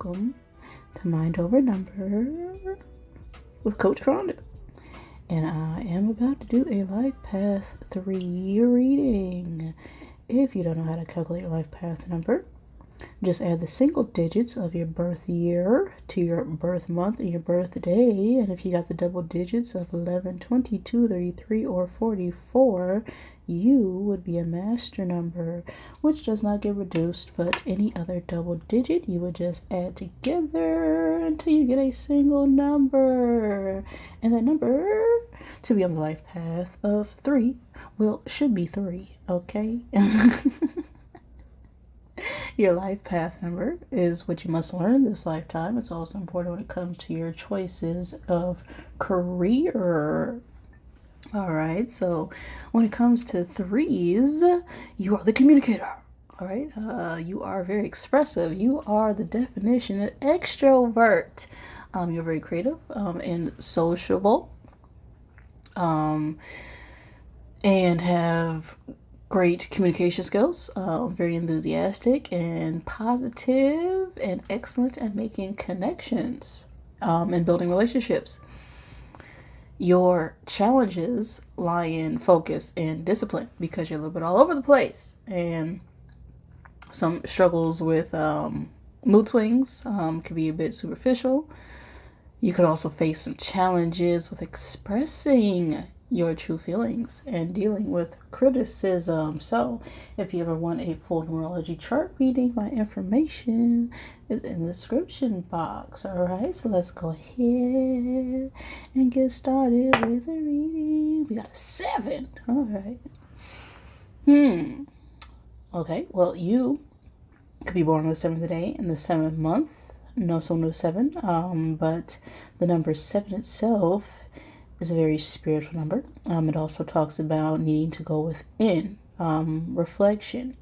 welcome to Mind Over Number with Coach Rhonda. And I am about to do a Life Path 3 reading. If you don't know how to calculate your Life Path number, just add the single digits of your birth year to your birth month and your birthday. And if you got the double digits of 11, 22, 33, or 44, you would be a master number, which does not get reduced, but any other double digit you would just add together until you get a single number. And that number, to be on the life path of 3, should be 3, okay? Your life path number is what you must learn this lifetime. It's also important when it comes to your choices of career. All right, so when it comes to 3s, you are the communicator. All right, you are very expressive. You are the definition of extrovert. You're very creative and sociable, and have great communication skills, very enthusiastic and positive and excellent at making connections and building relationships. Your challenges lie in focus and discipline because you're a little bit all over the place, and some struggles with mood swings can be a bit superficial. You could also face some challenges with expressing your true feelings and dealing with criticism. So if you ever want a full numerology chart reading, my information is in the description box. All right, so let's go ahead and get started with the reading. We got a 7. All right. Okay, well, you could be born on the 7th day in the 7th month. No 7, but the number 7 itself is a very spiritual number. It also talks about needing to go within, reflection.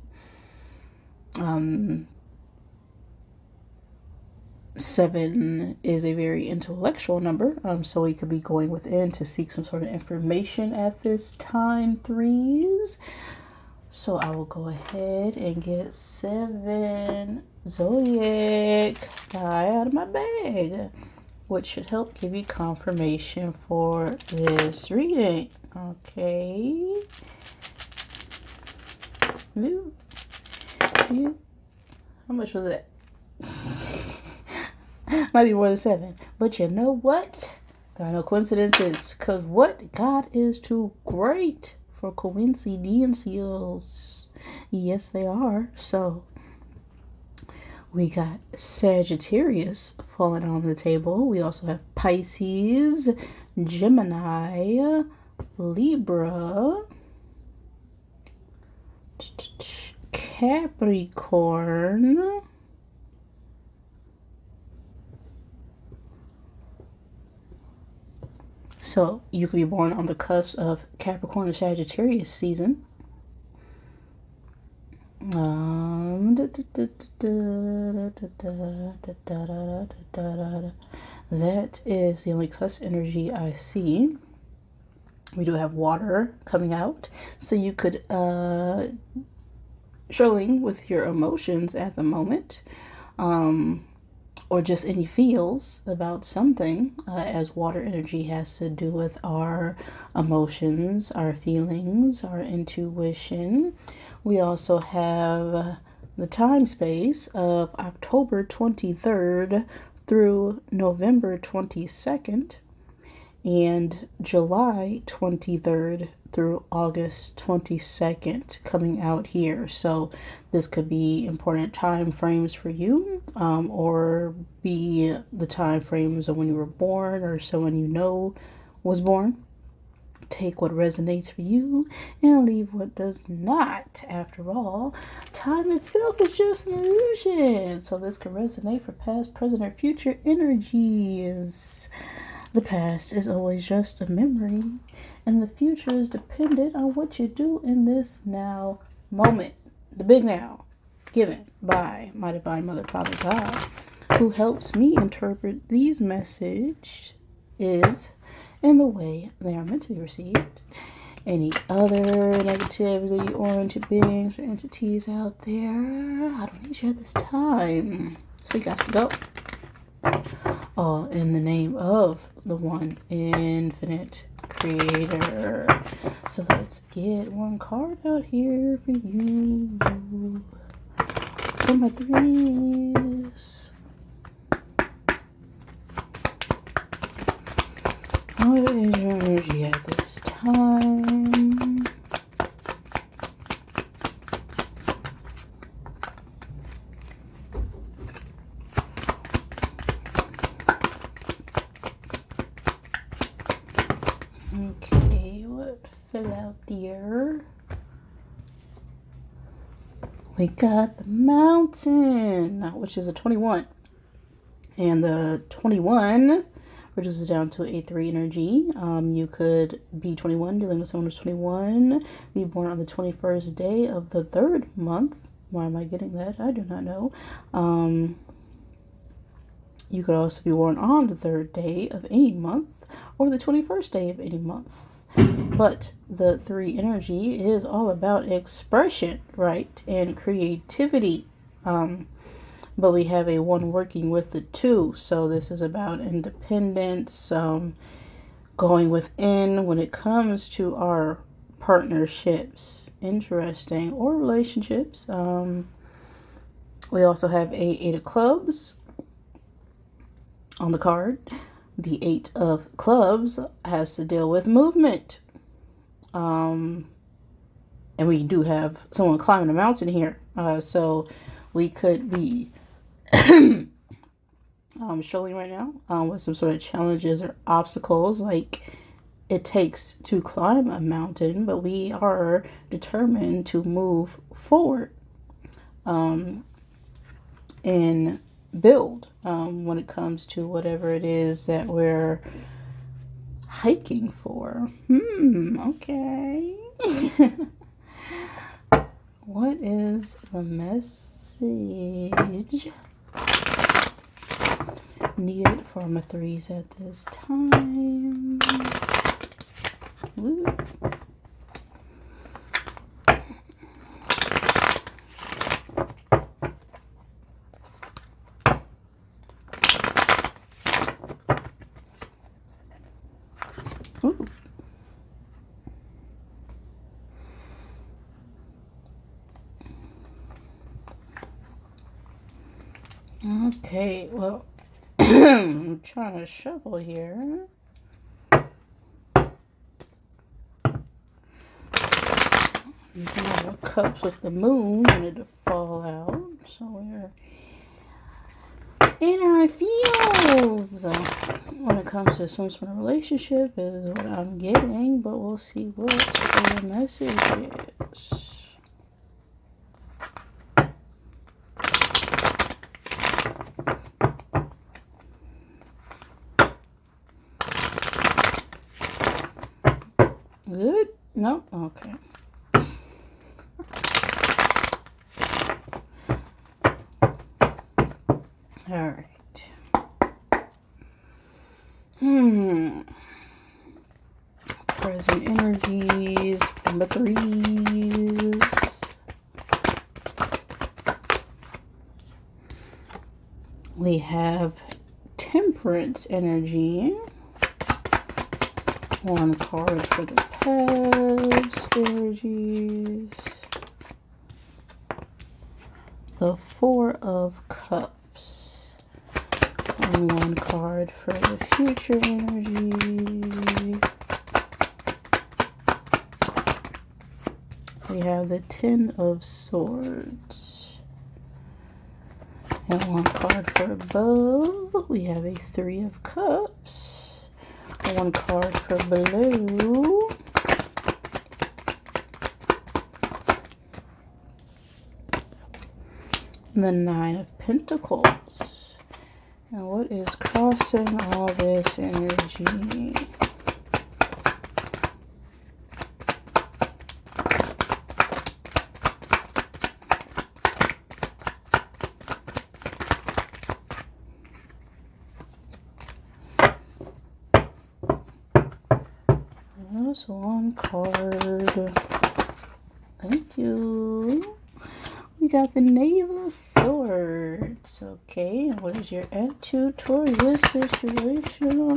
7 is a very intellectual number, so we could be going within to seek some sort of information at this time, 3s. So I will go ahead and get 7 Zodiac die out of my bag, which should help give you confirmation for this reading. Okay. How much was that? Might be more than 7. But you know what? There are no coincidences, because what? God is too great for coincidences. Yes, they are. So we got Sagittarius falling on the table. We also have Pisces, Gemini, Libra, Capricorn, so you could be born on the cusp of Capricorn and Sagittarius season. That is the only cusp energy I see. We do have water coming out, so you could struggling with your emotions at the moment, or just any feels about something, as water energy has to do with our emotions, our feelings, our intuition. We also have the time space of October 23rd through November 22nd and July 23rd through August 22nd coming out here. So this could be important time frames for you, or be the time frames of when you were born or someone you know was born. Take what resonates for you and leave what does not. After all, time itself is just an illusion. So this can resonate for past, present, or future energies. The past is always just a memory, and the future is dependent on what you do in this now moment. The big now, given by my divine mother, Father God, who helps me interpret these messages in the way they are meant to be received. Any other negatively oriented beings or entities out there, I don't need you at this time. So you got to go. All in the name of the one infinite creator. So let's get one card out here for you. For my threes. What is your energy at this time? Okay, what fell out there? We got the mountain, which is a 21. And the 21 reduces down to a 3 energy. You could be 21, dealing with someone who's 21, be born on the 21st day of the 3rd month. Why am I getting that? I do not know. You could also be born on the 3rd day of any month or the 21st day of any month. But the 3 energy is all about expression, right? And creativity. But we have a 1 working with the 2. So this is about independence, going within when it comes to our partnerships. Interesting. Or relationships. We also have a 8 of clubs on the card. The 8 of clubs has to deal with movement. And we do have someone climbing a mountain here. So we could be struggling right now with some sort of challenges or obstacles like it takes to climb a mountain, but we are determined to move forward and build when it comes to whatever it is that we're hiking for. Okay. What is the message needed for my threes at this time? Woo. Ooh. Okay, well, I'm trying to shuffle here. The cups with the moon wanted to fall out, so we're in our feels when it comes to some sort of relationship is what I'm getting, but we'll see what the message is. Good? No? Okay. All right. Present energies from the threes. We have temperance energy. 1 card for the past energies. The 4 of Cups. And 1 card for the future energy. We have the 10 of Swords. And 1 card for above. We have a 3 of Cups. 1 card for blue. And the 9 of Pentacles. Now what is crossing all this energy? Just 1 card. Thank you. We we got the Knave of Swords. Okay, what is your attitude towards this situation?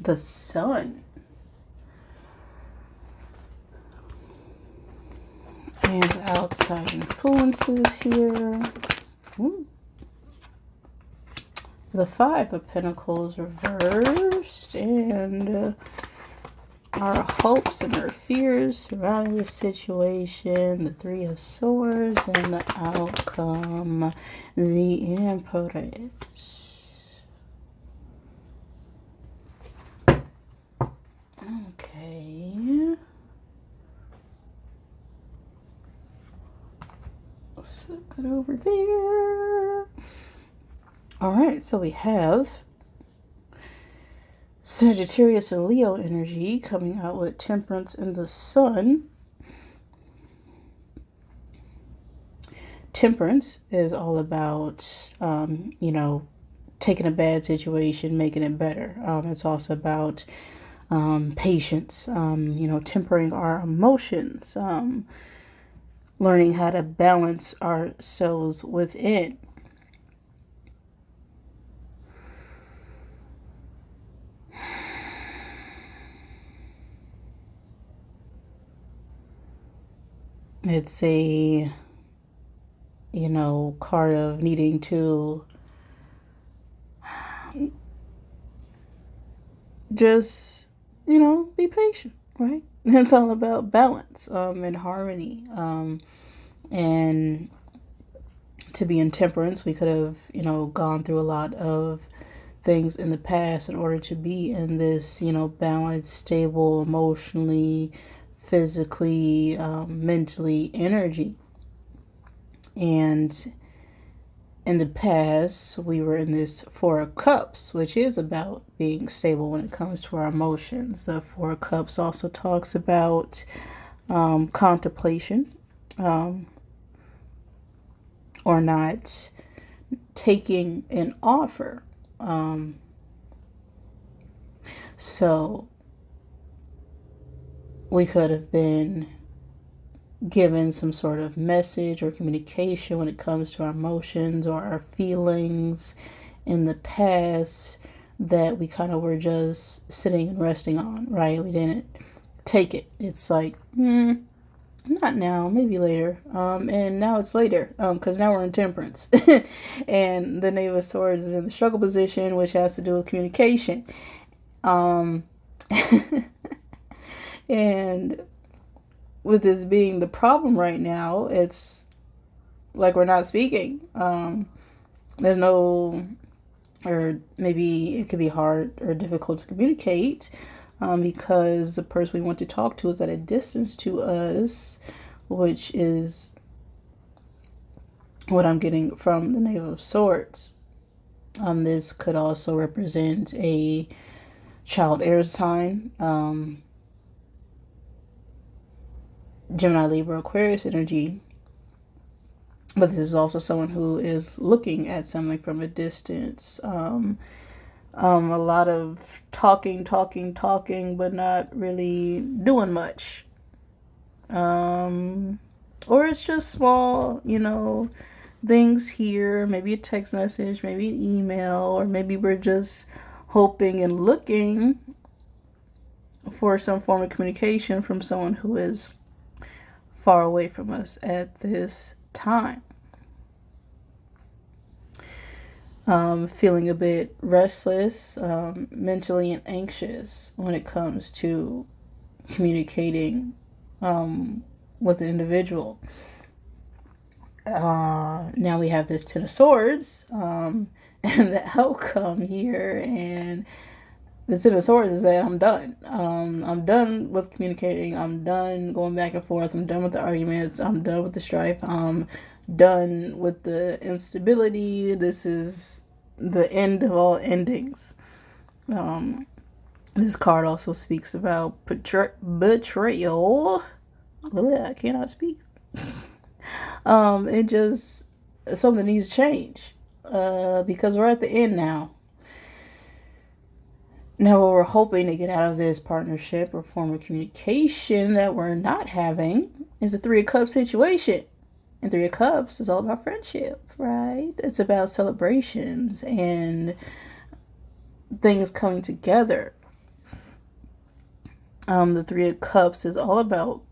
The Sun. And outside influences here. Ooh. The Five of Pentacles reversed, and our hopes and our fears surrounding the situation. The Three of Swords and the outcome. The Empress. Okay. Set that over there. Alright, so we have Sagittarius and Leo energy coming out with Temperance and the Sun. Temperance is all about, taking a bad situation, making it better. It's also about patience, tempering our emotions, learning how to balance ourselves within. It's a, card of needing to just, be patient, right? It's all about balance and harmony. And to be in temperance, we could have, gone through a lot of things in the past in order to be in this, balanced, stable, emotionally, physically, mentally energy. And in the past, we were in this Four of Cups, which is about being stable when it comes to our emotions. The Four of Cups also talks about contemplation, or not taking an offer. So we could have been given some sort of message or communication when it comes to our emotions or our feelings in the past that we kind of were just sitting and resting on, right? We didn't take it. It's like, not now, maybe later. And now it's later, because now we're in temperance. And the Knave of Swords is in the struggle position, which has to do with communication. And with this being the problem right now, it's like we're not speaking. There's no, or maybe it could be hard or difficult to communicate because the person we want to talk to is at a distance to us, which is what I'm getting from the Knave of Swords. This could also represent a child air sign, Gemini, Libra, Aquarius energy. But this is also someone who is looking at something from a distance. A lot of talking, but not really doing much. Or it's just small, things here. Maybe a text message, maybe an email, or maybe we're just hoping and looking for some form of communication from someone who is far away from us at this time. Feeling a bit restless, mentally and anxious when it comes to communicating with the individual. Now we have this Ten of Swords and the outcome here, and the Ten of Swords is that I'm done. I'm done with communicating. I'm done going back and forth. I'm done with the arguments. I'm done with the strife. I'm done with the instability. This is the end of all endings. This card also speaks about betrayal. I cannot speak. It just, something needs to change because we're at the end now. Now, what we're hoping to get out of this partnership or form of communication that we're not having is the Three of Cups situation. And Three of Cups is all about friendship, right? It's about celebrations and things coming together. The Three of Cups is all about,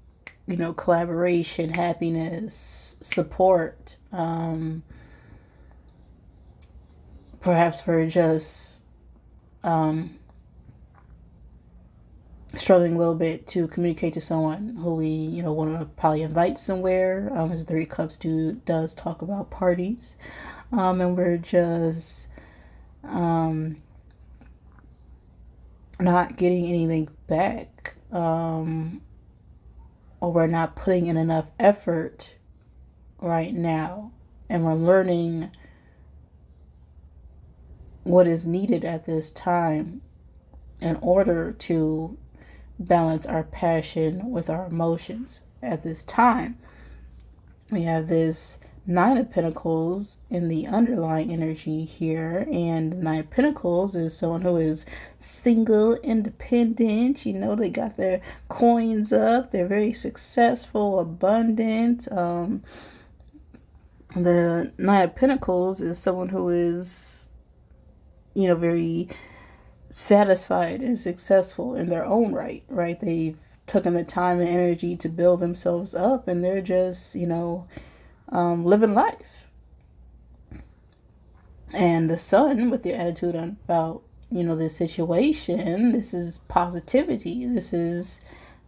collaboration, happiness, support. Perhaps we're just struggling a little bit to communicate to someone who we, want to probably invite somewhere. As Three of Cups does talk about parties. And we're just not getting anything back. Or we're not putting in enough effort right now. And we're learning what is needed at this time in order to balance our passion with our emotions. At this time, we have this Nine of Pentacles in the underlying energy here, and Nine of Pentacles is someone who is single, independent. They got their coins up, they're very successful, abundant. The Nine of Pentacles is someone who is, very satisfied and successful in their own right? They've taken the time and energy to build themselves up, and they're just, living life. And the Sun, with the attitude about, this situation, this is positivity. This is,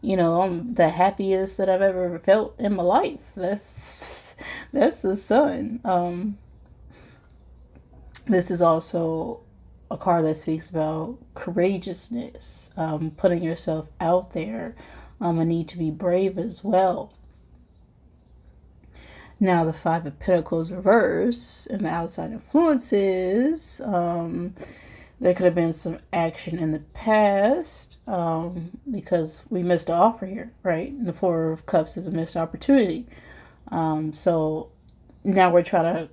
I'm the happiest that I've ever felt in my life. That's the Sun. This is also a card that speaks about courageousness, putting yourself out there, a need to be brave as well. Now, the Five of Pentacles reverse and the outside influences, there could have been some action in the past because we missed an offer here, right? And the Four of Cups is a missed opportunity. So now we're trying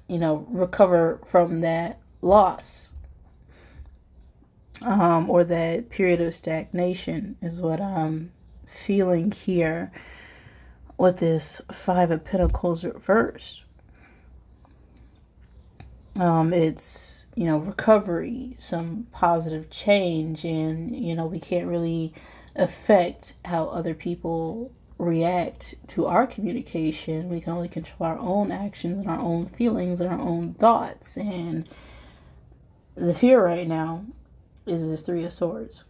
to, recover from that loss, or that period of stagnation is what I'm feeling here with this Five of Pentacles reversed. It's, recovery, some positive change, and, we can't really affect how other people react to our communication. We can only control our own actions and our own feelings and our own thoughts. And the fear right now is this Three of Swords.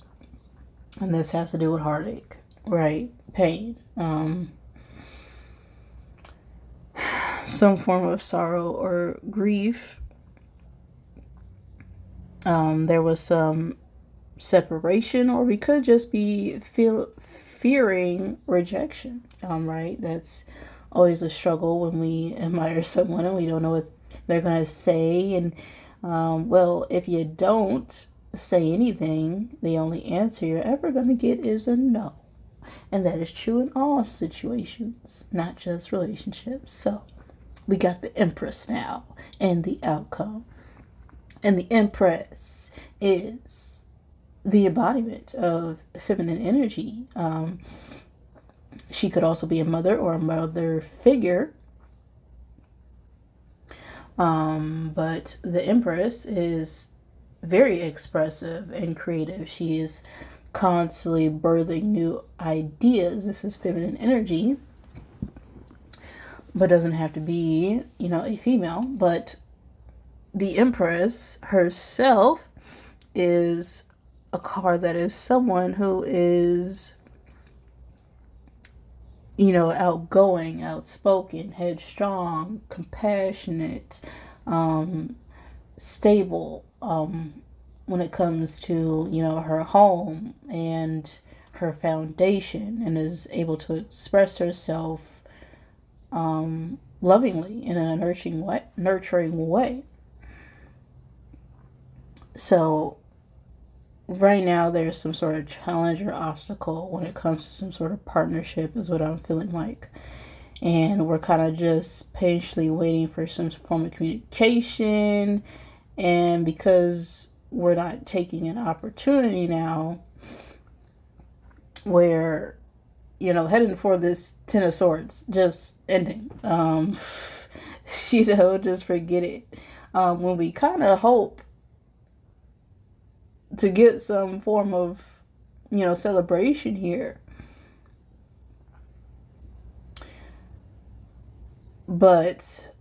And this has to do with heartache, right? Pain. Some form of sorrow or grief. There was some separation, or we could just be fearing rejection, right? That's always a struggle when we admire someone and we don't know what they're going to say. And well, if you don't say anything, the only answer you're ever going to get is a no. And that is true in all situations, not just relationships. So we got the Empress now and the outcome. And the Empress is the embodiment of feminine energy. She could also be a mother or a mother figure. But the Empress is very expressive and creative. She is constantly birthing new ideas. This is feminine energy, but doesn't have to be, a female. But the Empress herself is a card that is someone who is, outgoing, outspoken, headstrong, compassionate, stable, when it comes to, her home and her foundation, and is able to express herself lovingly in a nurturing way. So right now there's some sort of challenge or obstacle when it comes to some sort of partnership is what I'm feeling like. And we're kind of just patiently waiting for some form of communication. And because we're not taking an opportunity now where, heading for this Ten of Swords, just ending. Just forget it. When we kind of hope to get some form of, celebration here. But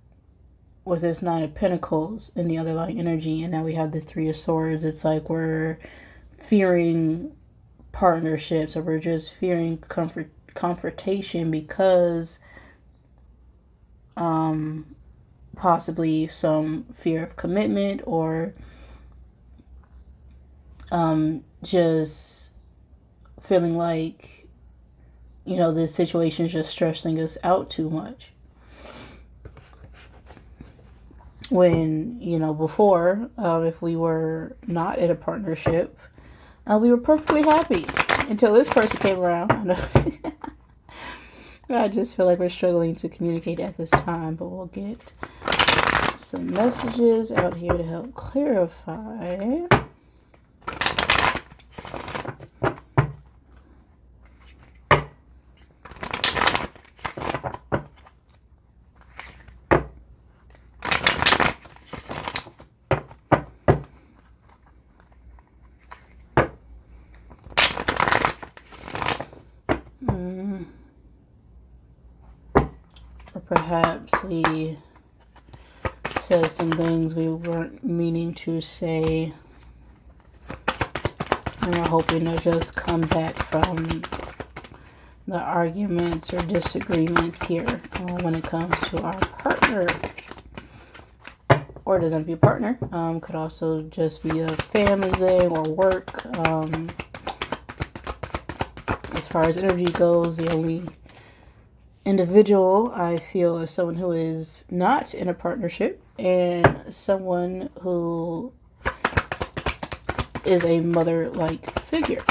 with this Nine of Pentacles in the other line energy, and now we have the Three of Swords, it's like we're fearing partnerships, or we're just fearing confrontation because possibly some fear of commitment, or just feeling like, this situation is just stressing us out too much. When, before, if we were not in a partnership, we were perfectly happy until this person came around. I just feel like we're struggling to communicate at this time, but we'll get some messages out here to help clarify. Or perhaps we said some things we weren't meaning to say, and we're hoping to just come back from the arguments or disagreements here when it comes to our partner. Or it doesn't have to be a partner. Could also just be a family thing or work. As far as energy goes, the only individual I feel is someone who is not in a partnership, and someone who is a mother-like figure.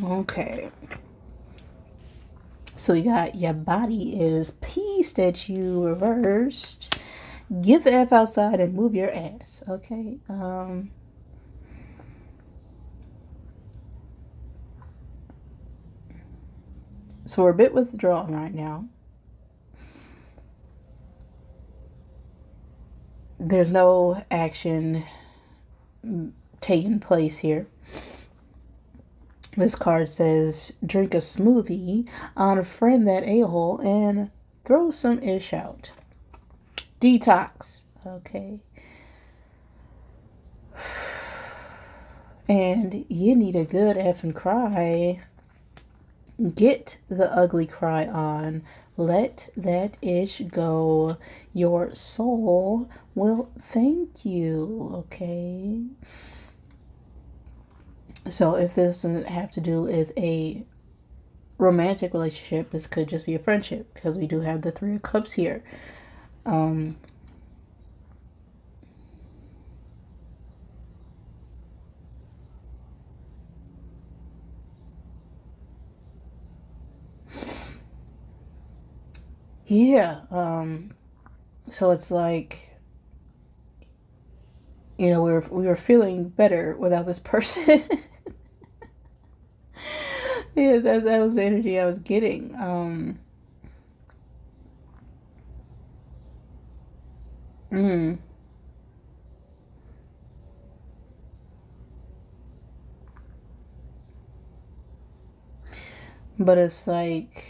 Okay. So we got your body is peace that you reversed. Get the F outside and move your ass. Okay. So we're a bit withdrawn right now. There's no action taking place here. This card says, drink a smoothie, unfriend that a-hole, and throw some ish out. Detox. Okay. And you need a good effing cry. Get the ugly cry on. Let that ish go. Your soul will thank you. Okay. So if this doesn't have to do with a romantic relationship, this could just be a friendship, because we do have the Three of Cups here. Yeah. So it's like, we were feeling better without this person. Yeah, that was the energy I was getting. But it's like,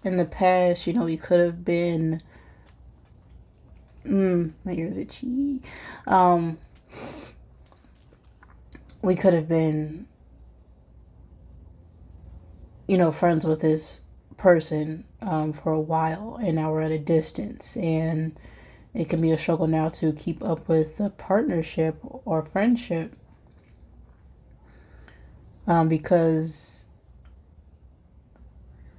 in the past, we could have been, my ears itchy. We could have been, friends with this person for a while, and now we're at a distance, and it can be a struggle now to keep up with the partnership or friendship, because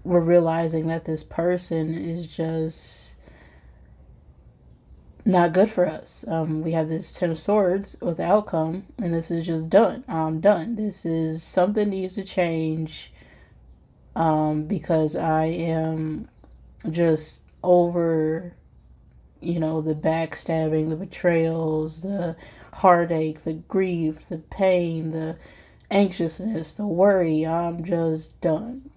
we're realizing that this person is just not good for us. We have this Ten of Swords with the outcome, and this is just done. I'm done. This is something needs to change, because I am just over, the backstabbing, the betrayals, the heartache, the grief, the pain, the anxiousness, the worry. I'm just done.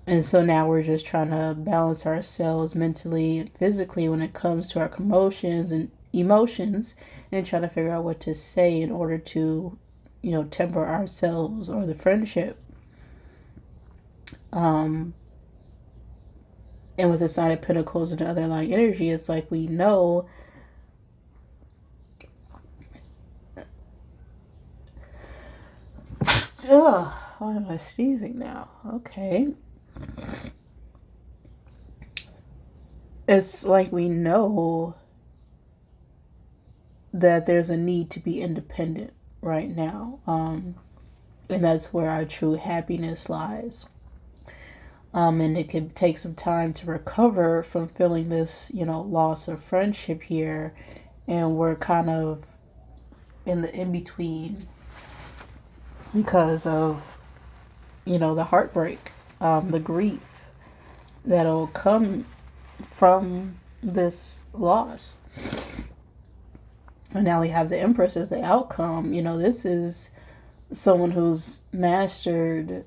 And so now we're just trying to balance ourselves mentally and physically when it comes to our emotions and emotions, and trying to figure out what to say in order to, temper ourselves or the friendship. And with the Sign of Pentacles and other like energy, it's like we know ugh, why am I sneezing now? Okay. It's like we know that there's a need to be independent right now. And that's where our true happiness lies. And it could take some time to recover from feeling this, loss of friendship here. And we're kind of in the in-between because of, the heartbreak, the grief that'll come from this loss. And now we have the Empress as the outcome. This is someone who's mastered,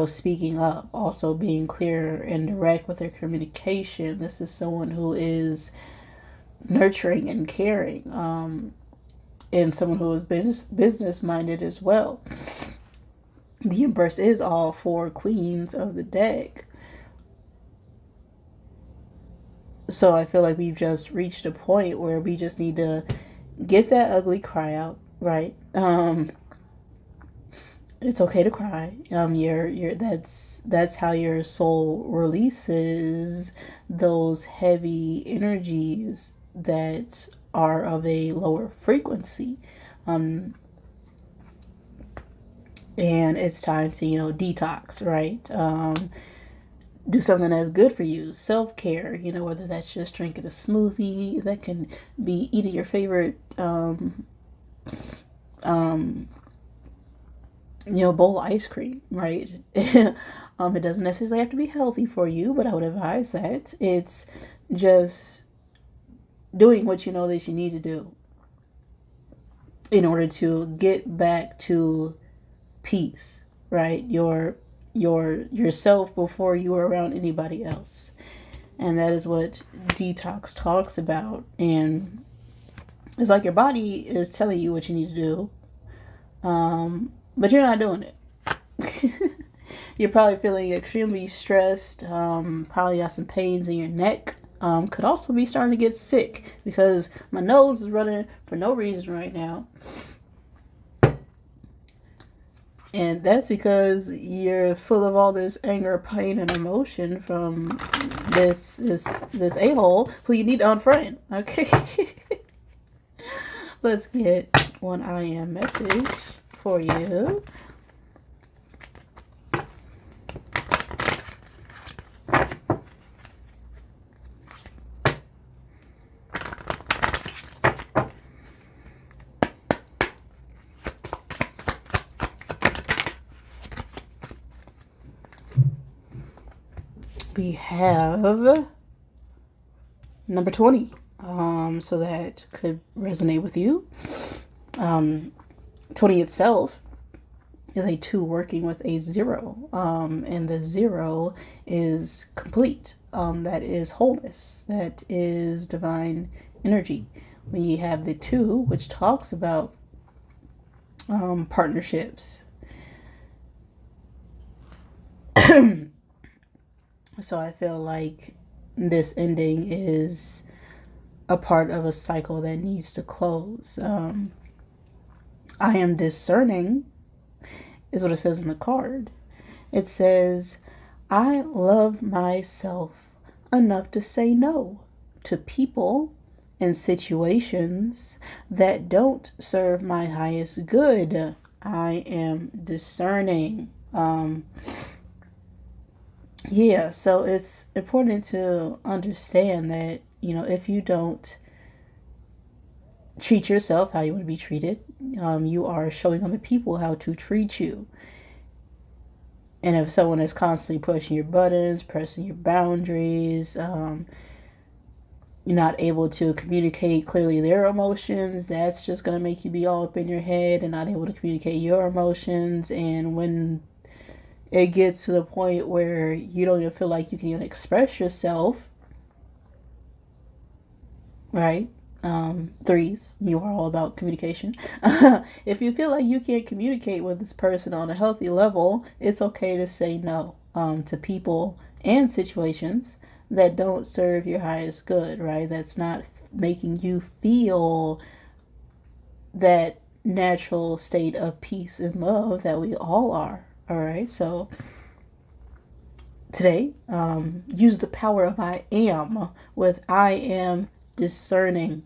speaking up, also being clear and direct with their communication. This is someone who is nurturing and caring, and someone who is business minded as well. The Empress is all 4 queens of the deck. So I feel like we've just reached a point where we just need to get that ugly cry out, right? It's okay to cry. That's how your soul releases those heavy energies that are of a lower frequency. And it's time to, detox, right? Do something that's good for you. Self-care, whether that's just drinking a smoothie, that can be eating your favorite, bowl of ice cream, right? It doesn't necessarily have to be healthy for you, but I would advise that. It's just doing what you know that you need to do in order to get back to peace, right? Yourself before you are around anybody else. And that is what detox talks about. And it's like your body is telling you what you need to do, but you're not doing it. You're probably feeling extremely stressed, probably got some pains in your neck. Could also be starting to get sick because my nose is running for no reason right now. And that's because you're full of all this anger, pain, and emotion from this a-hole who you need to unfriend. Okay. Let's get one I am message for you. We have number 20. So that could resonate with you. 20 itself is a 2 working with a 0. And the 0 is complete. That is wholeness. That is divine energy. We have the 2, which talks about partnerships. So I feel like this ending is a part of a cycle that needs to close. I am discerning is what it says in the card. It says, I love myself enough to say no to people and situations that don't serve my highest good. I am discerning. Yeah, so it's important to understand that, if you don't treat yourself how you want to be treated, you are showing other people how to treat you. And if someone is constantly pushing your buttons, pressing your boundaries, you're not able to communicate clearly their emotions, that's just going to make you be all up in your head and not able to communicate your emotions. And when it gets to the point where you don't even feel like you can even express yourself, right? Threes, you are all about communication. If you feel like you can't communicate with this person on a healthy level, it's okay to say no, to people and situations that don't serve your highest good, right? That's not making you feel that natural state of peace and love that we all are. All right, so today, use the power of I am with I am discerning.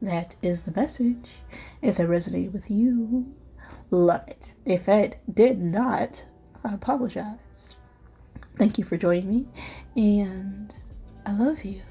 That is the message. If that resonated with you, love it. If it did not, I apologize. Thank you for joining me, and I love you.